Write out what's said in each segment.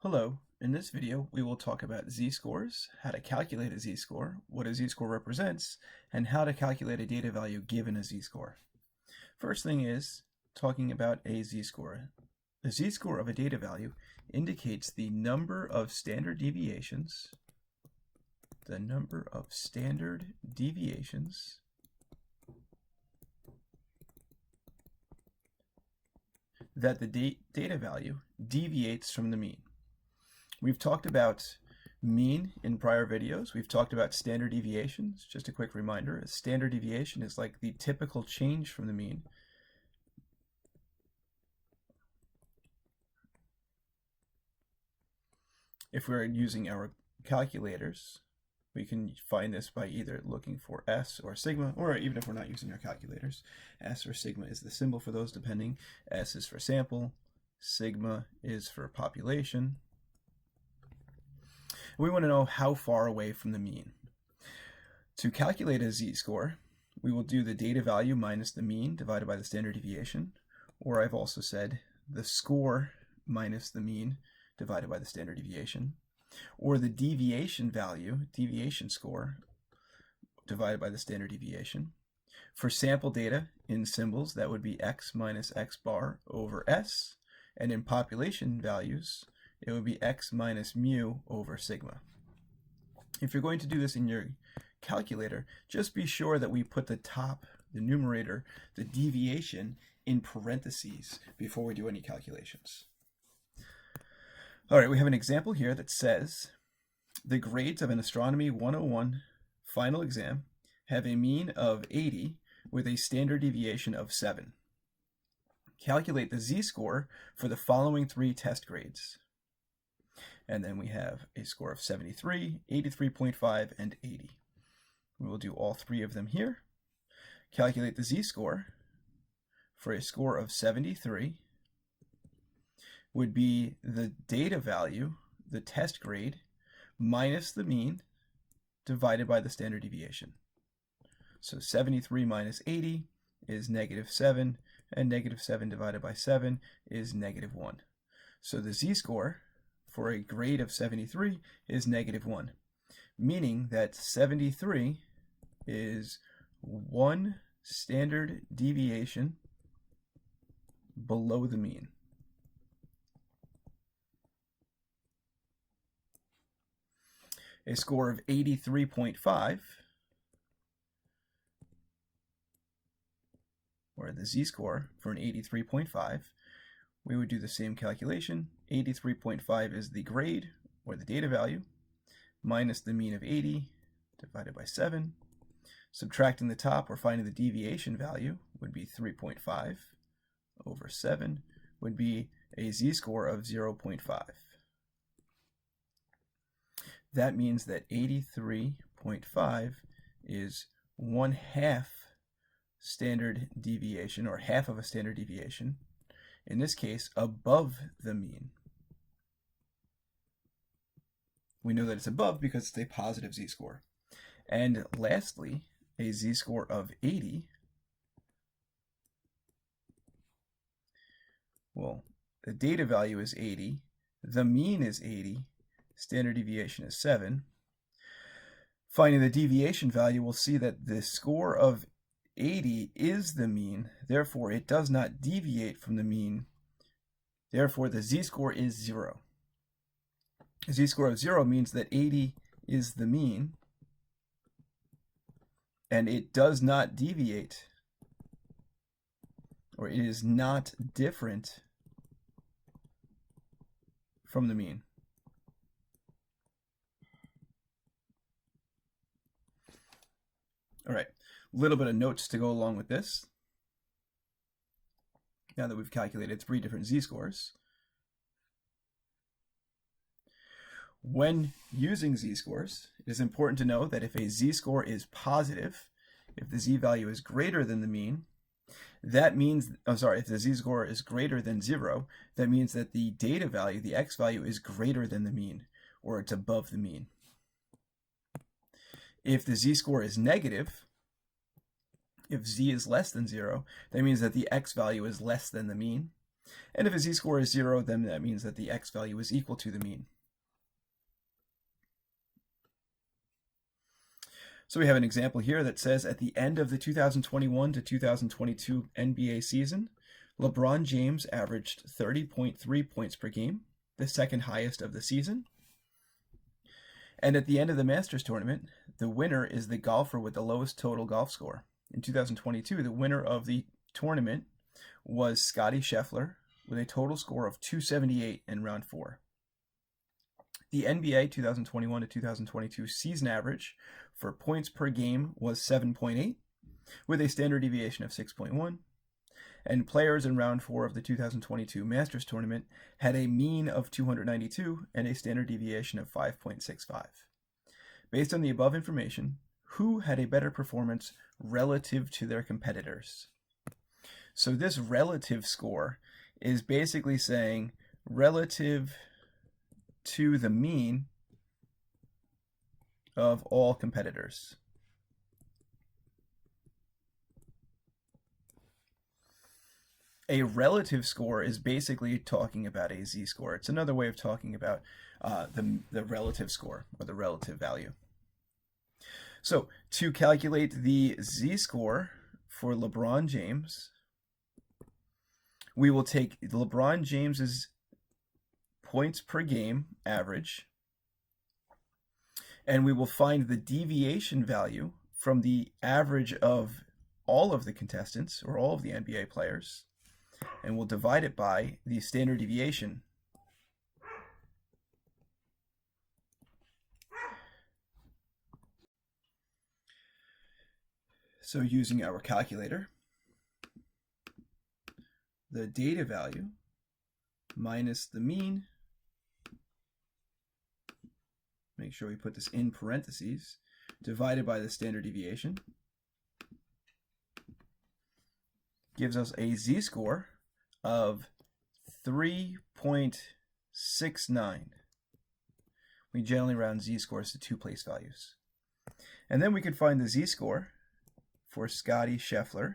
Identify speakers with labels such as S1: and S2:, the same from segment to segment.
S1: Hello, in this video we will talk about z-scores, how to calculate a z-score, what a z-score represents, and how to calculate a data value given a z-score. First thing is talking about a z-score. The z-score of a data value indicates the number of standard deviations that the data value deviates from the mean. We've talked about mean in prior videos. We've talked about standard deviations. Just a quick reminder, a standard deviation is like the typical change from the mean. If we're using our calculators, we can find this by either looking for S or sigma, or even if we're not using our calculators, S or sigma is the symbol for those depending. S is for sample, sigma is for population. We want to know how far away from the mean. To calculate a z-score, we will do the data value minus the mean divided by the standard deviation, or I've also said the score minus the mean divided by the standard deviation, or the deviation value, deviation score, divided by the standard deviation. For sample data in symbols, that would be x minus x bar over s, and in population values, it would be x minus mu over sigma. If you're going to do this in your calculator, just be sure that we put the numerator, the deviation, in parentheses before we do any calculations. All right, we have an example here that says the grades of an Astronomy 101 final exam have a mean of 80 with a standard deviation of 7. Calculate the z-score for the following 3 test grades. And then we have a score of 73, 83.5, and 80. We will do all 3 of them here. Calculate the z-score for a score of 73 would be the data value, the test grade, minus the mean divided by the standard deviation. So 73 minus 80 is -7, and -7 divided by 7 is -1. So the z-score for a grade of 73 is -1, meaning that 73 is 1 standard deviation below the mean. A score of 83.5, or the z-score for an 83.5, we would do the same calculation. 83.5 is the grade, or the data value, minus the mean of 80 divided by 7. Subtracting the top, or finding the deviation value, would be 3.5 over 7, would be a z-score of 0.5. That means that 83.5 is 1/2 standard deviation, or half of a standard deviation, in this case above the mean. We know that it's above because it's a positive z-score. And lastly, a z-score of 80, well, the data value is 80, the mean is 80, standard deviation is 7. Finding the deviation value, we'll see that the score of 80 is the mean, therefore it does not deviate from the mean, therefore the z-score is 0. A z-score of 0 means that 80 is the mean, and it does not deviate, or it is not different from the mean. All right, a little bit of notes to go along with this. Now that we've calculated 3 different z-scores, when using z-scores, it is important to know that if a z-score is positive, if the z-value is greater than the mean, that means, if the z-score is greater than 0, that means that the data value, the x value, is greater than the mean, or it's above the mean. If the z-score is negative, if z is less than 0, that means that the x value is less than the mean. And if a z-score is 0, then that means that the x value is equal to the mean. So we have an example here that says at the end of the 2021 to 2022 NBA season, LeBron James averaged 30.3 points per game, the second highest of the season. And at the end of the Masters tournament, the winner is the golfer with the lowest total golf score. In 2022, the winner of the tournament was Scottie Scheffler with a total score of 278 in round 4. The NBA 2021 to 2022 season average for points per game was 7.8, with a standard deviation of 6.1. And players in round 4 of the 2022 Masters tournament had a mean of 292 and a standard deviation of 5.65. Based on the above information, who had a better performance relative to their competitors? So this relative score is basically saying relative to the mean of all competitors. A relative score is basically talking about a z-score. It's another way of talking about the relative score or the relative value. So to calculate the z-score for LeBron James, we will take LeBron James's points per game average, and we will find the deviation value from the average of all of the contestants or all of the NBA players, and we'll divide it by the standard deviation. So using our calculator, the data value minus the mean, make sure we put this in parentheses, divided by the standard deviation, gives us a z-score of 3.69. We generally round z-scores to 2 place values. And then we can find the z-score for Scottie Scheffler.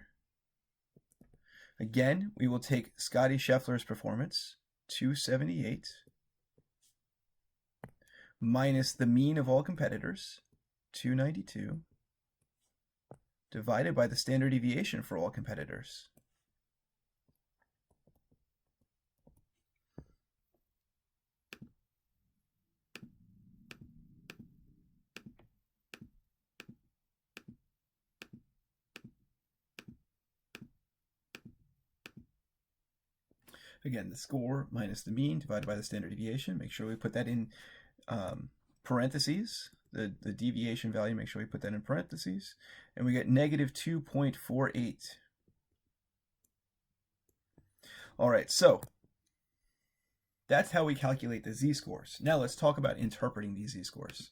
S1: Again, we will take Scottie Scheffler's performance, 278, minus the mean of all competitors, 292, divided by the standard deviation for all competitors. Again, the score minus the mean divided by the standard deviation. Make sure we put that in parentheses. The deviation value, make sure we put that in parentheses. And we get negative 2.48. All right, so that's how we calculate the z-scores. Now let's talk about interpreting these z-scores.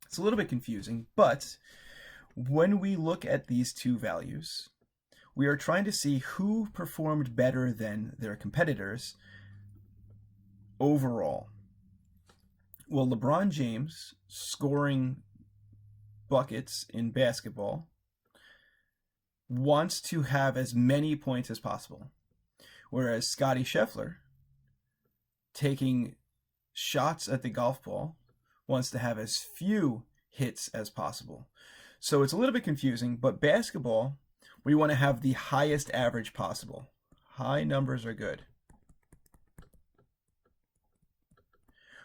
S1: It's a little bit confusing, but when we look at these two values, we are trying to see who performed better than their competitors overall. Well, LeBron James scoring buckets in basketball wants to have as many points as possible, whereas Scottie Scheffler, taking shots at the golf ball, wants to have as few hits as possible. So it's a little bit confusing, but basketball, we want to have the highest average possible. High numbers are good.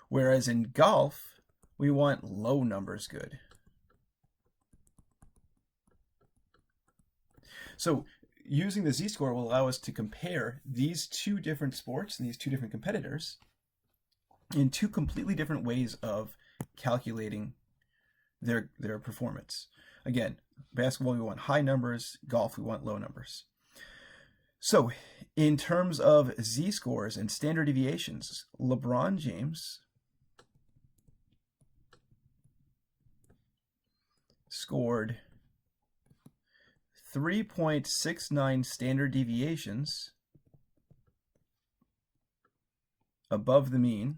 S1: Whereas in golf, we want low numbers good. So using the z-score will allow us to compare these two different sports and these two different competitors in two completely different ways of calculating their performance. Again, basketball, we want high numbers. Golf, we want low numbers. So in terms of z-scores and standard deviations, LeBron James scored 3.69 standard deviations above the mean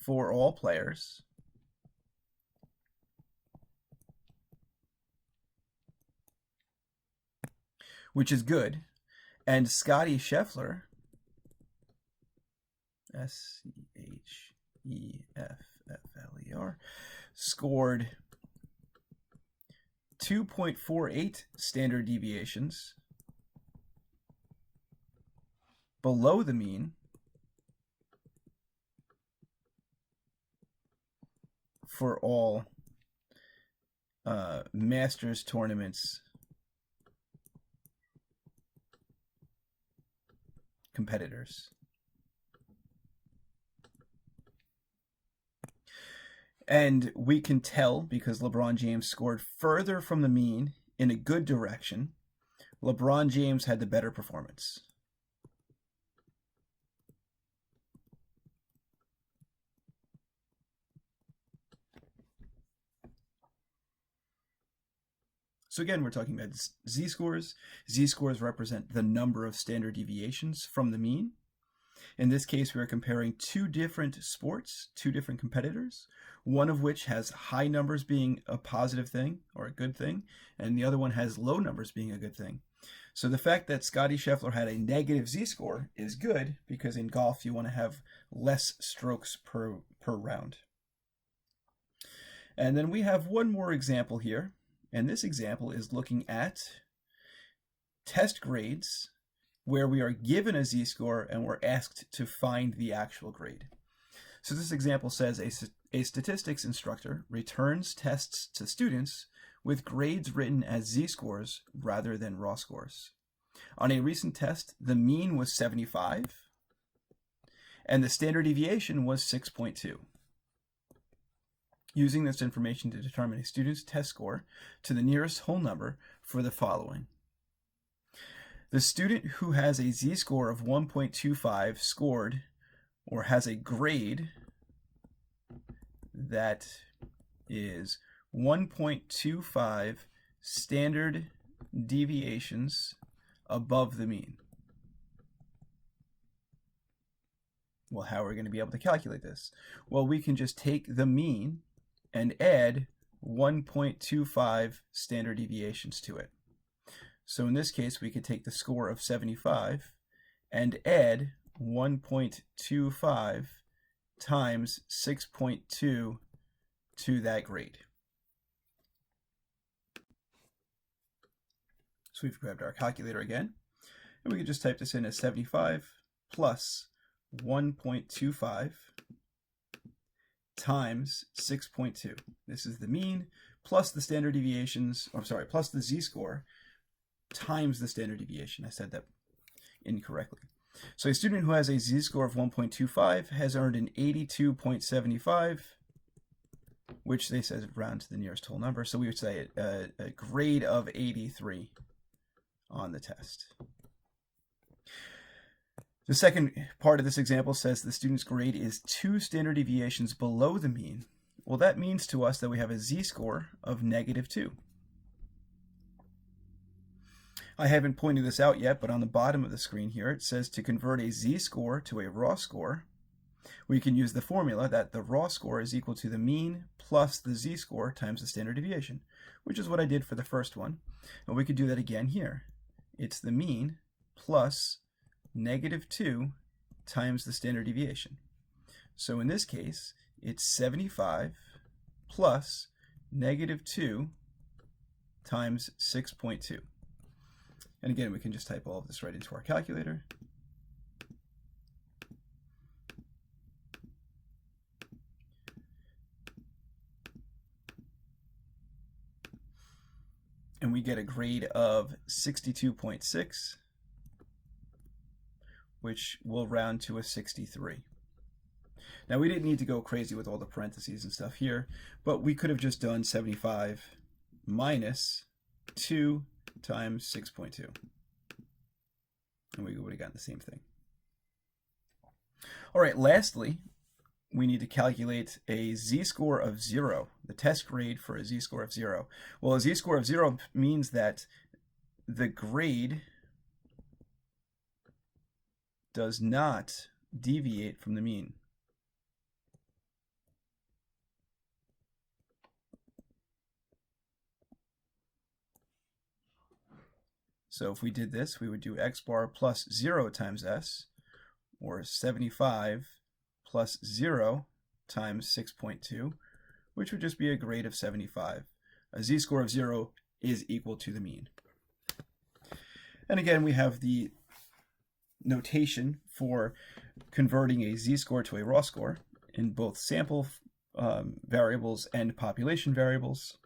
S1: for all players, which is good And Scotty Scheffler, Scheffler, scored 2.48 standard deviations below the mean for all Masters tournaments competitors. And we can tell, because LeBron James scored further from the mean in a good direction, LeBron James had the better performance. So again, we're talking about z-scores. Z-scores represent the number of standard deviations from the mean. In this case, we are comparing two different sports, two different competitors, one of which has high numbers being a positive thing or a good thing, and the other one has low numbers being a good thing. So the fact that Scotty Scheffler had a negative z-score is good, because in golf you want to have less strokes per round. And then we have one more example here, and this example is looking at test grades where we are given a z-score and we're asked to find the actual grade. So this example says a statistics instructor returns tests to students with grades written as z-scores rather than raw scores. On a recent test, the mean was 75 and the standard deviation was 6.2. Using this information to determine a student's test score to the nearest whole number for the following. The student who has a z-score of 1.25 scored or has a grade that is 1.25 standard deviations above the mean. Well, how are we going to be able to calculate this? Well, we can just take the mean and add 1.25 standard deviations to it. So in this case, we could take the score of 75 and add 1.25 times 6.2 to that grade. So we've grabbed our calculator again, and we can just type this in as 75 plus 1.25 times 6.2. This is the mean plus the standard deviations, plus the z-score times the standard deviation. I said that incorrectly. So a student who has a z-score of 1.25 has earned an 82.75, which they said round to the nearest whole number. So we would say a grade of 83 on the test. The second part of this example says the student's grade is 2 standard deviations below the mean. Well, that means to us that we have a z-score of -2. I haven't pointed this out yet, but on the bottom of the screen here, it says to convert a z-score to a raw score, we can use the formula that the raw score is equal to the mean plus the z-score times the standard deviation, which is what I did for the first one. And we could do that again here. It's the mean plus -2 times the standard deviation. So in this case, it's 75 plus -2 times 6.2. And again, we can just type all of this right into our calculator. And we get a grade of 62.6, which will round to a 63. Now, we didn't need to go crazy with all the parentheses and stuff here, but we could have just done 75 minus 2 times 6.2. And we would have gotten the same thing. All right, lastly, we need to calculate a z-score of 0, the test grade for a z-score of 0. Well, a z-score of 0 means that the grade does not deviate from the mean. So if we did this, we would do x bar plus 0 times s, or 75 plus 0 times 6.2, which would just be a grade of 75. A z-score of 0 is equal to the mean. And again, we have the notation for converting a z-score to a raw score in both sample variables and population variables.